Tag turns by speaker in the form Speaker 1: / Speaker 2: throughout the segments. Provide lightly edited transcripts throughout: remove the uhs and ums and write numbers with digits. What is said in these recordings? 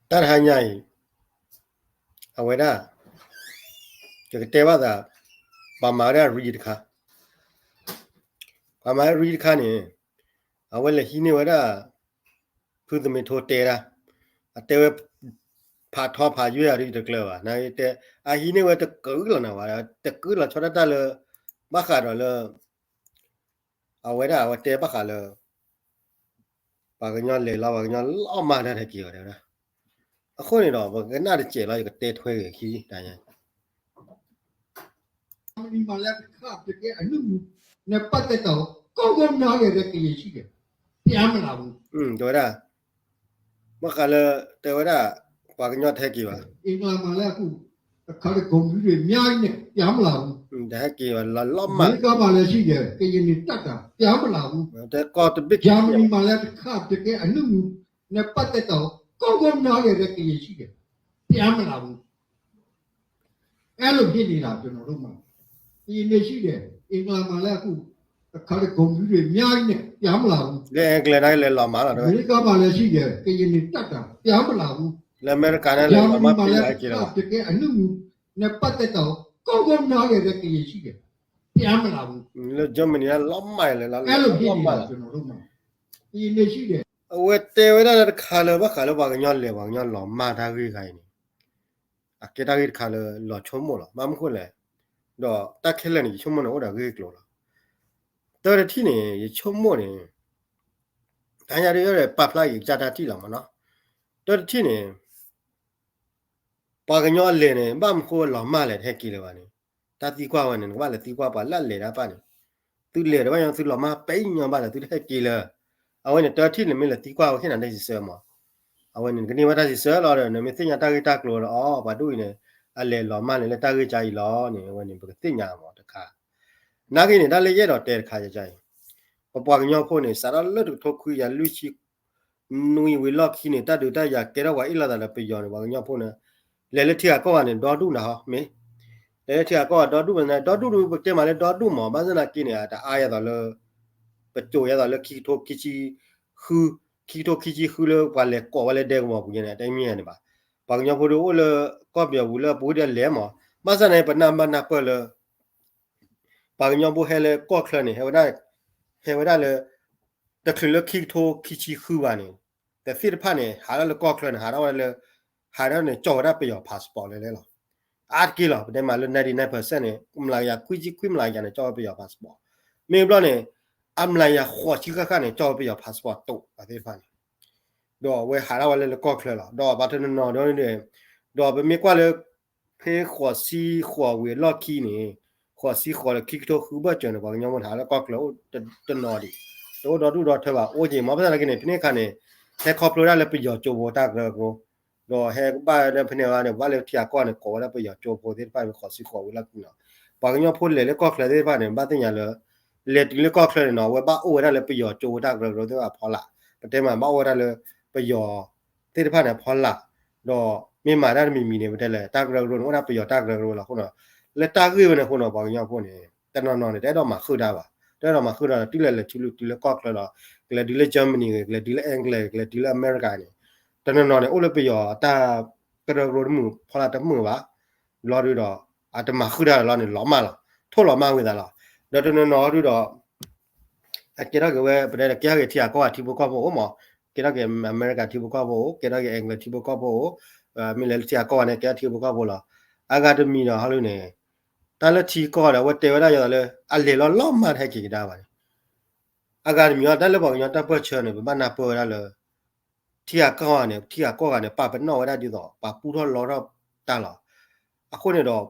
Speaker 1: Tar hanyai aweda jagtewa da pamara read kha pamara read kha ne awela hine weda pudme thotera atewe pha tho pha yue ari de klewa na te a hine weda ku lo na wa te ku lo chora ta le ba kha ro le aweda awate ba kha le ba ga nyo le la ba ga nyo lo ma na de ki yo de အခုနေတော့ကနာတကျေလာကတဲထွဲခီတန်ရ
Speaker 2: ဒီမှာလည်းခပ်တကယ်အမှုနဲ့ပတ်သက်တော့ကောင်းကောင်းနားရတဲ့ကြည်ရှိတယ်ပြန်မလာဘူး
Speaker 1: တော်ရမကလည်းတော်ရပါကညောထဲကြီးပါ
Speaker 2: အင်္ဂလန်မှာလည်းအခုအခါကွန်ပျူတာအများကြီးနဲ့ပြန်မလာဘူး
Speaker 1: ဒါကြီးပါလော့မ
Speaker 2: အမေရိကမှာလည်းရှိတယ်ကြည်နေတက်တာပြန်မလာဘူး
Speaker 1: တဲ့ကောတဘစ်
Speaker 2: ဂျာမနီမှာလည်းခပ်တကယ်အမှုနဲ့ပတ်သက်တော့ကောင်းကောင်းနားရတဲ့ကြည်ရှိတယ်ပြန်မလာဘူးအဲ့လိုဖြစ်နေတာကျွန်တော်တို့မှာဒီနေရှိတယ်အင်္ဂလန်မှာလည်းအခုအခါကွန်ပျူတာအများကြီးနဲ့ပြန်မလာဘူး
Speaker 1: လေအင်္ဂလိပ်တိုင်းလေလော်မာလာ
Speaker 2: အ
Speaker 1: တော့
Speaker 2: မေရိကမှာလည်းရှိတယ်ကြည်နေတက်တာပြန်မလာဘူး
Speaker 1: လေအမေရိကန်လည်း
Speaker 2: ဂျာ
Speaker 1: လော်
Speaker 2: မ
Speaker 1: မာ
Speaker 2: နီမှာ
Speaker 1: ပြ
Speaker 2: လည်း
Speaker 1: လိုက်ကြတော့
Speaker 2: တကယ်အမှုနဲ့ပတ်သက်တော့ကောင်းကောင်းနားရတဲ့ကြည်ရှိတယ်ပြန်မလာဘူး
Speaker 1: လေဂျမနီကလော်မိုင်လေလော်
Speaker 2: အဲ့လိုဖြစ်နေ
Speaker 1: မာ
Speaker 2: တာကျွန်တော်တို့မှာဒီနေရှိတယ်
Speaker 1: အဝဲတဲဝဲတဲ့ခါလေဘာခါလေဘာကညောလေဘာညောလော်မာထားကြီးခိုင်းနေအကေတာကြီးခါလေလော်ချုံမို့လားမမခွလေတော့တက်ခဲလည်းနေချုံမို့တော့ဒါကြီးကလောလားတော်တဲ့ထိနေချုံမို့နေတန်ရရရပတ်လိုက်ကြတာတိလာမနော်တော်တဲ့ထိနေပါကညောလေနေဘာမခိုလော်မာလေထဲကြီးလေပါနေတတိကွာဝနေကဘာလေတိကွာပါလက်လေတာပါနေသူလေတော့ยังသူလော်မာပိညောပါလေသူထဲကြီးလေအဝဲနေတော်ထိနေမလေတိကွာခင်းနေစီဆဲမအဝဲနေကနေမတာစီဆဲလော်တယ်နေမသိညာတာကြီးတာကလောအော်ဘာတို့နေအလေလော်မာလေတာကြီးကြကြီးလောနေဝဲနေဘကသိညာမောတခါနာကိနေဒါလေရတော့တဲခါကြကြရင်ပပွားကညောဖို့နေစာရလွတ်ထုတ်ခွေရလူချီနူဝီလော့ခီနေတာဒူတရကဲတော့ဝါအီလာတာလည်းပြောနေပါညောဖို့နေလေလေထီကောကနေဒေါ်တုနာဟမင်းလေထီကောဒေါ်တုမနေဒေါ်တုတဲမှာလေဒေါ်တုမောဘာစနာကိနေတာအားရတော့လေပကြိုရတော့လေခီထိုခီချီခူခီထိုခီချီခူလေဘာလေကောဝလေတဲကောဘူးနေတိုင်းမြင်နေပါဘာညောဖို့လို့လေကောပြောဘူးလေပိုးတယ်လဲမောဘာစနေပနာမနာပလေဘာညောဖို့ဟဲလေကောခလနေဟဲဝဒါလေတခလခီထိုခီချီခူပါနေแต่ฟิลิปปินส์เนี่ยหาแล้วก็เคลื่อนหาแล้วหาแล้วเนี่ยจ่อได้ไปหยอพาสปอร์ตเลยหรออาร์ตกี่หรอได้มาแล้ว99%เนี่ยกุมลายาคุยมาลายาเนี่ยจ่อไปหยอพาสปอร์ตไม่รู้เนี่ยอัมลายาขวดชิคก้าเนี่ยจ่อไปหยอพาสปอร์ตตุประเทศฟันดอกเวหาแล้วก็เคลื่อนหรอดอกบัตรนอดเนี่ยดอกเป็นไม่กว่าเลยเพขวดซีขวดเวลอคีเนี่ยขวดซีขวดคิกโตคือบ้าจนบอกยังมันหาแล้วก็เคลื่อนจะนอดิตัวดอกดูดอกเถอะว่าโอ้ยมาเป็นอะไรกันเนี่ยพี่เนี่ยคันเนี่ยแค่คอปโลได้แล้วไปหยอดโจโวตากเลยกูรอแฮบ้านเนี่ยพเนี่ยว่าเนี่ยว่าเลยที่อาก้อนเนี่ยก่อแล้วไปหยอดโจโวที่บ้านขอสิขอเวลากินเนาะปากยังพูดเลยแล้วก็เคยได้บ้านเนี่ยบ้านที่อย่างเลยเล็ดแล้วก็เคยเนาะว่าบ้าโอ้ได้เลยไปหยอดโจโวตากเลยเราที่ว่าพอละประเดี๋ยวมาบ้าโอ้ได้เลยไปหยอดที่บ้านเนี่ยพอละรอไม่มาได้มีเนี่ยไม่ได้เลยตากเราโดนว่าไปหยอดตากเราละคนเนาะแล้วตากคือเนี่ยคนเนาะปากยังพูดเนี่ยแต่นอนเนี่ยได้ดอกมาคือได้ป่ะได้ดอกมาคือได้ที่เลยชิลุที่เลยก็เลยเนาะကလဒီလေဂျာမနီကလဒီလေအင်္ဂလိပ်ကလဒီလေအမေရိကန်တနနော်နေအိုလပယောတာကရရိုမှုဖလာတမှုပါလော်ရတော့အတမခုရလောနေလောမလာထို့လောမဝေးတာလားဒေါ်တနော်ရတော့အကျရကဝဲပတဲ့ကြာကတိအကောအတိဘကောဘောမကျရကအမေရိကန်တိဘကောဘောကျရကအင်္ဂလိပ်တိဘကောဘောမီလတိအကောနဲ့ကြာတိဘကောဘောလားအကာဒမီတော့ဟာလို့နေတလတိကောတော့ဝတဲဝရရလဲအလေလောမထိုက်ကြည့်တာပါအကာဒမီတော့လည်းပေါ့ညတပ်ပတ်ချနေဘာနာပေါ်ရလဲထီယာကောကနေထီယာကောကနေပပနောရဒီတော့ပပူတော့လော်တော့တာလာအခုနေတော့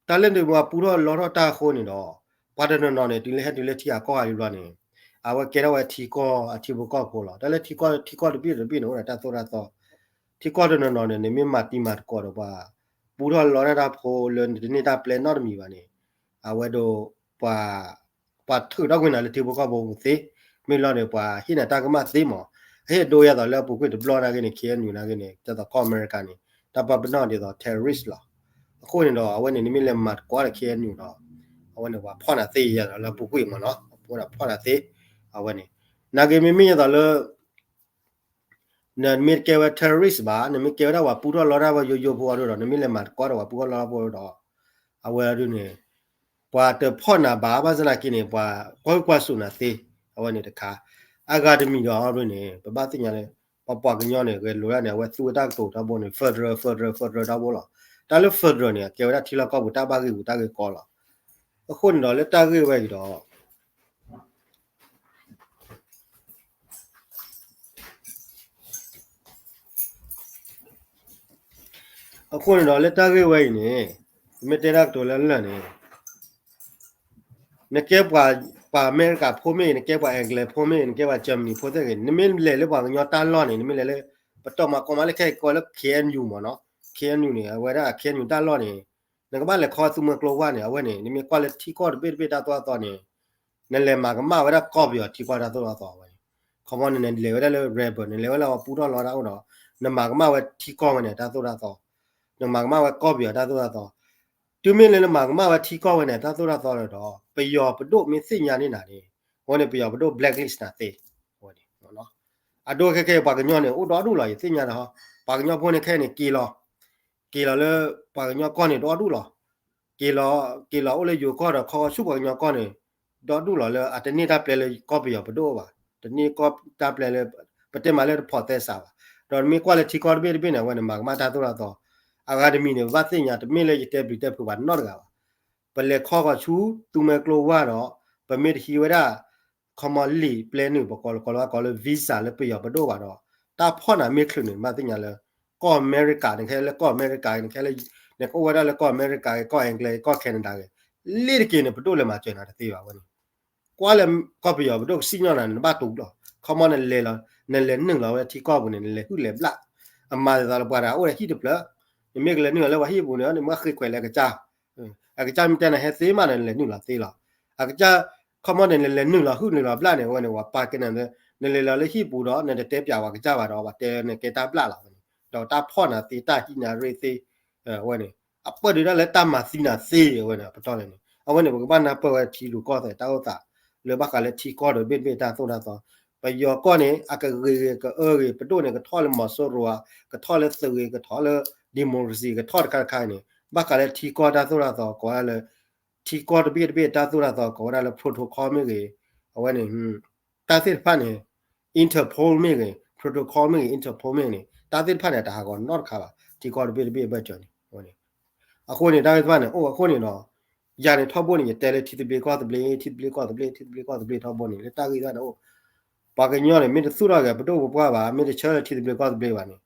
Speaker 1: တလန်တွေမှာပူတော့လော်တော့တာခိုးနေတော့ဘာဒနနော်နေဒီလေထီယာကောရလွားနေအဝကဲတော့ထီကောအထီဘကောပေါ်လာတယ်လေထီကောတပြည့်နော်တာသောရသောထီကောဒနနော်နေမြမတီမတ်ကောတော့ပါပူတော့လော်ရတာဖိုလန်ဒီနေတာပလန်နော်မီပါနေအဝတော့ပါထူတော့ဝင်လာလေထီဘကောပေါ်သေးမင်းလောနေပွာဟိနေတာကမသေးမောဟဲ့တို့ရတော့လည်းပုကွတ်ဘလော့နာကနေခဲနူနာကနေတတော့ကောအမေရိကန်နေတပပနော်ဒီတော့ terrorist လာအခုနေတော့အဝဲနေနိမလက်မတ်ကွာခဲနူတော့အဝဲနေပွာဖောနာသေးရတော့လည်းပုကွတ်မနော်ပေါ်တာဖောနာသေးအဝဲနေနာကေမီမီရတော့လည်း na mi ke wa terrorist ba na mi ke da wa pu ro lo da wa yo pho ro na mi le ma ko da wa pu ko lo pho ro a wa ru ne pa te pho na ba sana ki ne pa kwa su na te a wa ne ta kha academy ro ro ne ba tin ya le pa ka nyo ne ke lo ya ne wa su da to da bo ne federal da bo lo da le federal ne ke da thi la ko bu ta ba ki bu ta ke ko lo အခုတော့လက်တာခဲ့ပဲတော့အခုတော့လက်တာခဲ့ပဲနေမတဲရတော့လန်လန်နေနကေပါအမေရိကဖိုးမေနကေပါအင်္ဂလိပ်ဖိုးမေနကေပါဂျာမနီဖိုးတဲ့နမင်းလေလေပါညောတန်လောနေနမင်းလေလေပတော့မှာကောမလေးခဲကောလ KNU မနော် KNU နေအဝဲတာ KNU တန်လောနေငကမလည်းခေါ်သူမကလောဝနေအဝဲနေနမင်း quality ကောဘေတာတော့နေနလေမှာကမဝဲတာကောပြောတီကွာတာတော့ဝဲခမနနေလေဝဲလေ rebel နေလေဝဲလာပူတော့လောတာတော့နမကမဝဲတီကောမနေတာတော့နမကမဝဲကောပြောတာတော့တူမင်းလည်းမှာကမဝတီကောဝင်နေတာတော့ပယောပဒုမင်းစညာနေတာနေဟောနေပယောပဒု blacklist နာသေးဟောဒီနော်အတော့ခက်ခဲပါကညောနေဥတော်ဒုလာစညာတော့ပါကညောဖွင့်နေခဲနေကီလောလေပါကညောကောနေတော်ဒုလာကီလောအိုလေယူကောတော့ခေါ်စုပါကညောကောနေတော်ဒုလာလေအတနေတာပလဲလေကောပယောပဒုပါတနေ့ကောတာပလဲလေပတက်မလဲဖော်တဲ့စာပါတော့မီ quality ကောဘေဘေနေဝင်မှာကမတာတော့academy ne va tinya de min le yite bi te phu ba not ga ba le kho ga chu tu me klo wa ro ba mi hi wa da commonly plan ni ba ko le visa le pe ya ba do ba do ta pho na mi khlu ni ma tinya le ko america ne khe le ko america ne khe le ne ko wa da le ko america ko english ko canada ke le de ke ne ba do le ma chen na de ti ba wa ni kwa le ko pe ya ba do si nya na ne ba tu do common le la ne le ning la wa ti ko bu ne le hu le bla amma da la ba da o le hi de bla မြေကလည်းနုလည်းဝဟိဘူးနော်မခိခွဲလည်းကကြအကကြမတန်ဟဲသေးမနဲ့လည်းနုလာသေးလားအကကြခမနဲ့လည်းနုလာဟုနုလာပလနဲ့ဝနဲ့ဝပါကနဲ့လည်းလေလာလည်းဟိဘူးတော့နဲ့တဲပြပါကကြပါတော့ဗတဲနဲ့ကေတာပလလာတော့တာဖော့နာတေတာဟိနာရေသေးဝနဲ့အပွက်တွေလည်းတမစီနာသေးဝနဲ့ပတော်လည်းအဝနဲ့ဘကဘာနာပွဲချီလူကောတဲ့တောက်တာလေဘကလည်းချီကောတော့ဘေတာသုံးတာတော့ပယောကောနဲ့အကရေကအေပတိုနဲ့ကထောလည်းမဆိုးရောကထောလည်းသေကထောလည်း democracy ကထော့ခါခိုင်းနေဘာကလည်းတီကောတာဆိုတာတော့ကွာလေတီကောတပြည့်တာဆိုတာတော့ကွာလေ protocol မြေကြီးအဝဲနေတာသစ်ဖတ်နေ interpol မြေကြီး protocol မြေကြီး interpol မြေကြီးတာသစ်ဖတ်နေတာကော not ခါပါတီကောတပြည့်ပဲကြော်နေဟိုနေအခုနေတာသစ်ဖတ်နေအိုအခုနေတော့ယာနေထောက်ဖို့နေတယ်လေတီတပြည့်ကောတပြည့်ထောက်ဖို့နေလေတာကြီးကတော့ပါကညောနေမင်းသူရကဘတော့ဘွားပါမင်းတချောတီတပြည့်ကောတပြည့်ပါနေ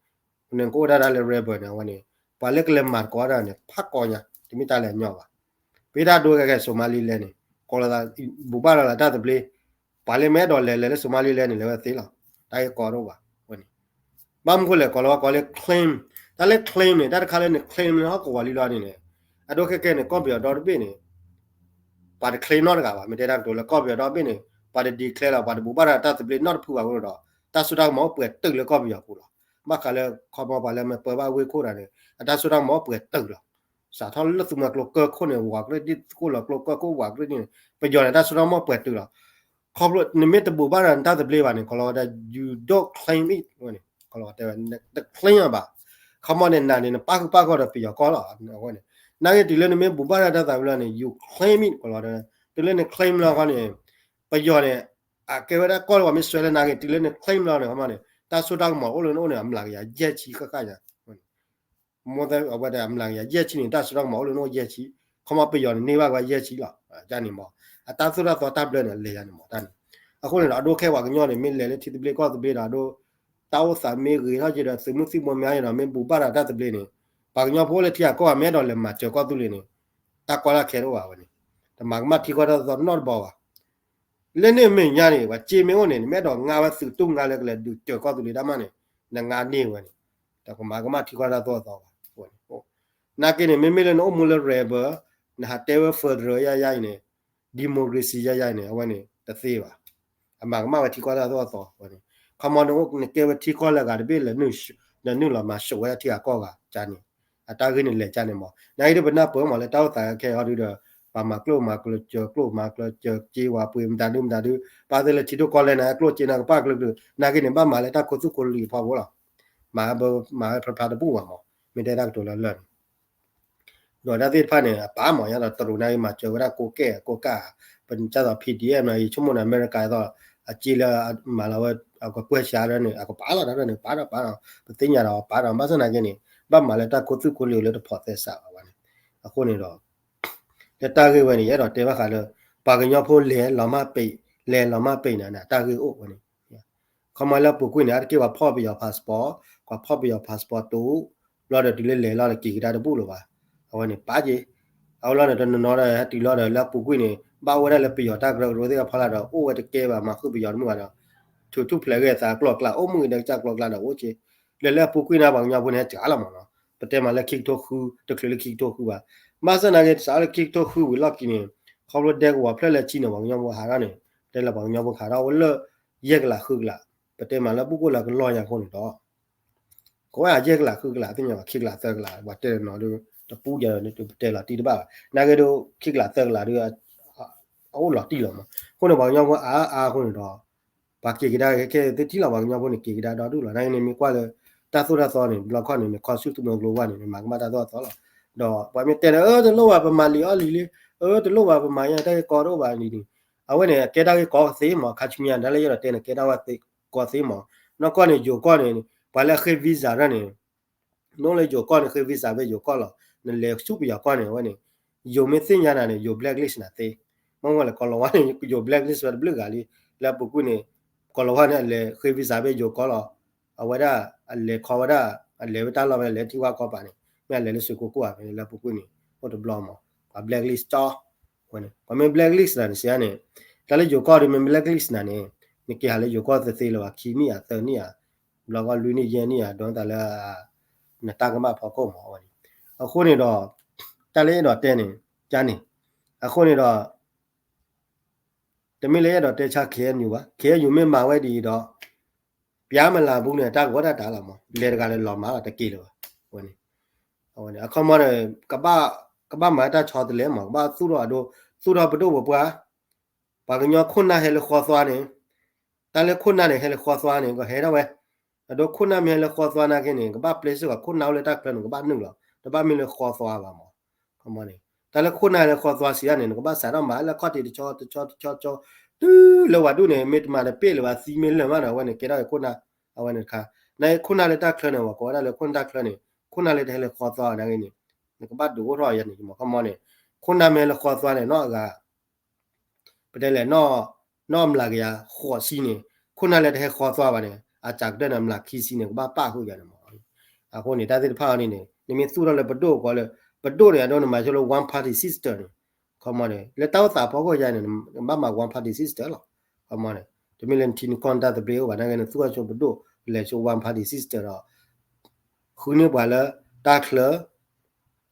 Speaker 1: နင်ကိုဒါလည်း rebel နေဝင်နေပါလက်ကလမာကောဒါနေဖတ်ကောညာဒီမိတာလည်းညောပါပေတာဒိုကဆိုမာလီလဲနေကောလာဘူပါလာတာတပလေပါလီမဲတော်လဲဆိုမာလီလဲနေလဲသေးလားတိုင်ကောတော့ပါဝင်နေဘမ်ကိုလေကောလာကောလေ claim ဒါလည်း claim နေတာခါလဲနေ claim ဟောကောဝါလီလာနေနေအတော့ကဲနေကောပြတော့ပြနေပါ claim တော့ကပါမတဲတာတို့လဲကောပြတော့ပြနေပါ declare လာပါဘူပါလာတာတပလေ not ဖူပါတော့တာဆူတော့မောပွေตึกလဲကောပြပူလားမကလည်းခေါ်ပါလည်းမပေါ်ပါဝေခိုးတယ်အတဆူတော့မောပွေတုတ်လားစာထောလသူမကလကခုနေဝါကရဒီကိုလကလကိုဝါကရဒီပကြောနေတာဆူတော့မောပွေတုတ်လားခေါ်လို့နိမစ်တဘူပါရန်တာတပလေးပါနေခေါ်လို့ you don't claim it ဝင်ခေါ်လို့တဲ့ claim ပါခမနဲ့နာနေပါကတော့ပြကောလားဝင်နာရဲ့ဒီလည်းနိမဘူပါရတာတာဘလာနေ you claim it ခေါ်လို့ဒီလည်း claim လာကနေပကြောနေအကေဝရကောလို့မဆွဲလဲနာရဲ့ဒီလည်း claim လာနေခမနဲ့တာဆိုတော့မအိုလုံးနေအမလာရရက်ချီကကရမောတဲ့အဝတ်တဲ့အမလာရရက်ချီနေတာဆိုတော့မအိုလုံးရက်ချီခမပယောနေပါကရက်ချီလားဂျာနေမောအတာဆိုတော့တပ်လဲနေလေရနေမောတန်အခုလည်းအတော့ခဲဝါကညောနေမင်းလေတီတပလေကောတပလေတာတို့တောက်စာမေကြီးဟာကြတဲ့စမှုစီမများရတော့မင်းပူပါတာတပလေနေပါကညောဖိုးလေထီကောအမဲတော်လည်းမကြောကောသူလေနေတကောလာခဲတော့ပါဝင်တမကမထီကောတော့ not ဘောပါလည်းနေမင်းညာနေပါကြေမင်းဝင်နေမြတ်တော့ငါပဲသူတုံငါလည်းကလည်းကြောကောသူလေဒါမှနေငါနေဝင်တကမကမထီကောတော့ပါဝင်ဟုတ်နာကိနေမင်းမလည်းနိုမူလ rebel နာတဲဝဖဒရရနေဒီမိုကရေစီရနေအဝင်နေတသေးပါအမကမထီကောတော့ဝင်ခမန်တော့နေကေဝထီကောလည်းကတပိလည်းနုလာမရှောဝဲထီကောကဂျာနေအတာကိနေလည်းဂျာနေမောနိုင်ဒီဘနာပေါ်မှာလည်းတောက်တာခဲဟောဒီတော့ပါမကလို့မကလို့ကြောကလို့မကလို့ကြောကြေဝါပွေမတာဒုပါတယ်ပါတယ်ချီတို့ကောလည်းနာကလို့ချင်နာပါကလို့နာကိနေပါမလည်းတာကိုစုကိုလီဖော်ဘောလား มาพระตะปูว่าหมอไม่ได้รักตัวละเลิศโดยได้ที่ผ่านเนี่ยป้าหมอยังเราตรุในมาเจอว่าโกเก้โกก้าเป็นเจ้าตัว PDM ในชั่วโมงอเมริกาก็จีละมาแล้วเอาก็กวยชาแล้วเนี่ยเอาก็ป้าแล้วเนี่ยป้าเป็นติญญาเราป้าเราบ้านนั้นเนี่ยบ้านมาแล้วถ้าโคตรคนเลี้ยวเลยจะพอเตสาววันนี้คนนี้เราแต่ตาคือวันนี้เราเทว่าขาเลยปากยอพูดเลี้ยเรามาไปเลี้ยเรามาไปเนี่ยตาคือโอ้วันนี้เขามาแล้วปุ๊กเนี่ยที่ว่าพ่อไปเอาพาสปอร์ตกว่าพ่อไปเอาพาสปอร์ตตู้เราเดี๋ยวดีเลยเราเลยกี่กระดาษบุหรี่ว่าเอาวันนี้ป้าจีเอาเราเนี่ยตอนนั้นเราตีเราเนี่ยแล้วปุ๊กเนี่ยบ้าวันนั้นเราไปเอาตากเรารู้ที่ว่าพลาดเราโอ้ว่าจะเก็บมาคือไปเอาเมื่อเราทุกเพลย์ก็ตากลอกละโอ้มือเด็กจากกลอกละโอ้เจแล้วปุ๊กเนี่ยบางอย่างพวกนี้จ้าละมั้งเนาะแต่มาแล้วคิกตัวคือตะเคลียคิกตัวคือว่ามาสนาเกสารคิกตัวคือวิลากิเนี่ยเขาเราเด็กว่าเพลย์จีนบางอย่างว่าหาเนี่ยแต่ละบางอย่างว่าหาเราเลยแยกละคือละแต่มาแล้วปุ๊กละก็ลอยอย่างคนต่อก็ว่าแยกละคือละที่เนี่ยคิกละเตอร์ละว่าเตอร์เนาะดูตะปูเดียวเนี่ยเตอร์ละตีบ้านาเกดูคิกละเตอร์ละดูเอาละตีละมั้งคนบางอย่างว่าคนต่อปากกีดาแค่ที่เราบางอย่างพวกนี้กีดาดูละนั่นนี่มีกว่าเลยตาสุดาซอเนี่ยเราข้อนี่คอนซูตุมโกลวานี่มากมาตาตัวต่อละดอกว่ามีแต่จะรู้ว่าประมาณลีลีจะรู้ว่าประมาณยังได้ก่อรู้ว่านี่เอาไว้เนี่ยแกได้ก่อสีหมอคัชเมียนนั่นเลยเราเต้นแกได้ว่าก่อสีหมอนอกก่อนเนี่ยอยู่ก่อนเนี่ยไปแล้วเคยวีซ่าแล้วเนี่ยน้องเลยอยู่ก่อนเคยวีซ่าไปอยู่ก่อนละนั่นเลยชุบอยู่ก่อนเนี่ยว่าเนี่ยอยู่ไม่สิ้นยานาเนี่ยอยู่แบล็คลิสต์นะเต้มองว่าเลยก่อนละว่าเนี่ยอยู่แบล็คลิสต์ว่าบลูกอะไรแล้วปุ๊กเนี่ยก่อนละว่าเนี่ยเลยเคยวีซ่าไปอยู่ก่อนละเอาไว้ได้เลยขอไว้ได้เลยไปตามเราไปเลยที่ว่าก่อนไปเนี่ยไม่เลยสุกุกุอ่ะแล้วปุ๊กเนี่ยก็จะบล็อกมั้งว่าแบล็คลิสต์จ้าวันนี้ว่าไม่แบล็คลิสต์นั่นสิอันเนี่ยแต่เลยอยู่ก่อนเนี่ยไม่แบล็คลิสต์นั่นเนี่ยนี่กี่หาเลยอยู่ก่อนจะตีเลยว่าขี้นี่อ่ะเตอร์นี่อ่ะเราก็ลุยนี่เย็นนี่อ่ะโดนแต่ละเนี่ยตากมาพอก็หมอวันนี้အခုနေတော့တက်လေးတော့တဲနေကြားနေအခုနေတော့တမင်းလေးတော့တဲချခဲညူပါခဲယူမင်းမာဝဲဒီတော့ပြားမလာဘူးနဲ့တာဝတ်တာလာမလေတကလည်းလော်မာတကီလို့ဝင်နေဟိုနေအခုမရကပမာတာချော်တယ်လေမဘာသူတော့ဘတို့ဘွာဘာကညခုနဟဲလခေါ်သွားနေတန်လေခုနနဲ့ဟဲလခေါ်သွားနေကဟဲတော့ဝဲတော့ခုနမြဲလခေါ်သွားနာကင်းနေကပ place ကခုနောက်လေတက်ပြန်ကပနုလောတပမင်းလခေါ်သွားပါမောခမနေတလေခုနလေခေါ်သွားစီရနေကပဆာတော့မလခေါ်တီချောတူလောဝဒုနေမစ်မာလေပေလဝစီမင်းလမနာဝနေကေတော့ခုနအဝနေခါနိုင်ခုနလေတက်ခလနေဝကောဒါလေခုနတက်ခလနေခုနလေတဲလေခေါ်သွားနာကင်းနေကပဒူရောရနေမခမနေခုနမြဲလခေါ်သွားနေတော့ကပတဲလေနော်မလာကရခေါ်စီနေခုနလေတဲခေါ်သွားပါနေอาจากเดินนำหลักขี้ซีเนี่ยบ้าป้าคุยกันมั้งอ่ะคนนี่ตาติพานี่นี่มีสู้แล้วปะโดก็เลยปะโดเนี่ยโดนมาชโล one party sister นี่เข้ามาเนี่ยแล้วตาตาพอก็ยังเนี่ยบ้ามา one party sister หรอเข้ามาเนี่ยจะมีเล่นทีนคอนตาตะเบลว่านั่นกันสู้กับชปะโดเลยช one party sister อ่ะคือเนี่ยว่าแล้วตาเคล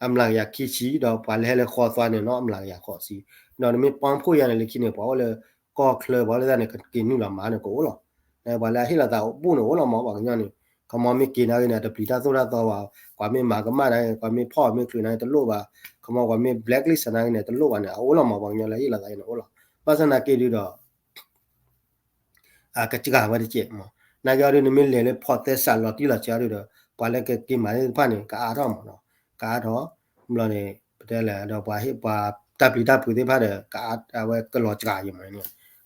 Speaker 1: อำลังอยากขี้ชี้ดอกว่าแล้วขอซอยเนี่ยเนาะอำลังอยากขอซีเนาะมีปองพูดอย่างเลยคิดเนี่ยบอกเลยก็เคลบอกเลยเนี่ยกินนู่นละมาเนี่ยก็หรอဘာလာဟိလာတာဘူးနော်လောမောပါညနေကမမီကိနာရနေတပလီတာဆိုတာတော့ကွာမေမာကမနိုင်ကွာမေဖော့မေခလနိုင်တလို့ပါကမကွာမေ blacklist နိုင်နေတလို့ပါနေအိုလောမောပါညလာဟိလာတိုင်းနော်လောပါစနာကေဒီတော့ကတိကဝရချေမနာကြရနေမလေလေဖော့သက်ဆာလော်တီလာချာရတော့ဘာလဲကကိမာဖာနေကာတော့မနော်ကာတော့မလို့နေပတဲလဲတော့ဘာဟိပါတပ်ပလီတာပူသေးဖာတဲ့ကာဝဲကလောကြာရမနေ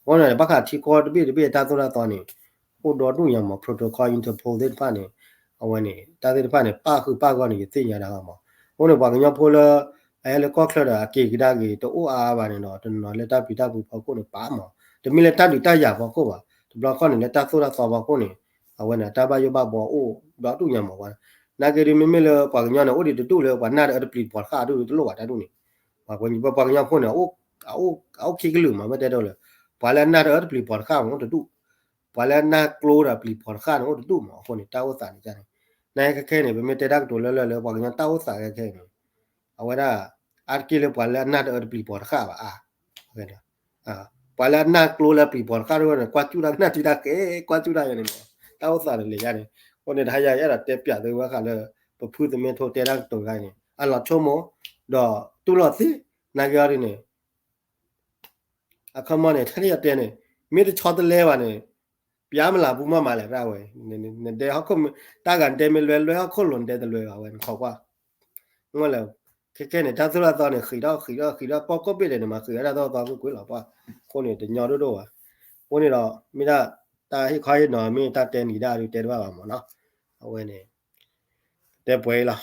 Speaker 1: ဘောနေဘခတီကောတပိတာဆိုတာတော့နေဟိုတော့တူရမှာ protocol interpol တဲ့ဖာနေအဝနေတာတဲ့ဖာနေပါခုပါကောနေသိညာတာကမှာဟိုနေဘာကညဖိုလအဲလေကော့ခလတာကေဂဒါကေတော့အားပါနေတော့တနော်လက်တာပီတာဘူးပေါ့ကိုနေပါမှာတမီလက်တာတူတရပေါ့ကိုပါဒီဘလော့ကောနေလက်တာဆိုတာတော့ပေါ့ကိုနေအဝနေတာပါရပါဘောအိုတော့တူညမှာကွာနာကေရီမမီလေပါကညနေအိုဒီတူလေဘာနာတဲ့ပလီပေါ်ခါတူတူလို့ပါတာတူနေဘာကွန်ဘပါကညဖိုနေအိုခိကလူမှာမတဲ့တော့လေဘာလဲနာတဲ့ပလီပေါ်ခါမတူဘာလဲနာကလိုတာပလီပေါ်ခါတော့တူမှာခုနေတာဝတ်စာနေကြတယ်နိုင်ခဲနေပဲမတက်တော့လဲဘာကညတာဝတ်စာခဲနေအဝဒါအာကီလေဘာလဲနာတဲ့ပလီပေါ်ခါပါဟုတ်ကဲ့ဘာလဲနာကလိုလာပလီပေါ်ခါတော့ကွာကျူတာနာတီတာကဲကွာကျူတာရနေတာဝတ်စာလေရတယ်ခုနေတာရရတာတက်ပြသေးဝါခါလဲပဖူးသမင်းထိုတဲတာတော့ခိုင်းနေအလောချုံမောတော့တူလို့စီနာကြရနေအခမနဲ့ထရရတဲ့နေမိတချောတလဲပါနေ ပြားမလာဘူးမလဲပြဝဲတဲ့ဟခုတာကန်တဲမလွယ်ဟခုလွန်တဲ့လွယ်ပါဝဲခေါကွာငေါလဲခဲနေတာသလာတော့နေခိတော့ပေါကော့ပစ်တယ်မှာခိရတော့ကိုလာပါခုနေတညောတော့ပါခုနေတော့မိတာတာဟိခွာရနော်မိတာတဲနေတာတွေတဲတော့ပါမနော်အဝဲနေတဲပွဲလား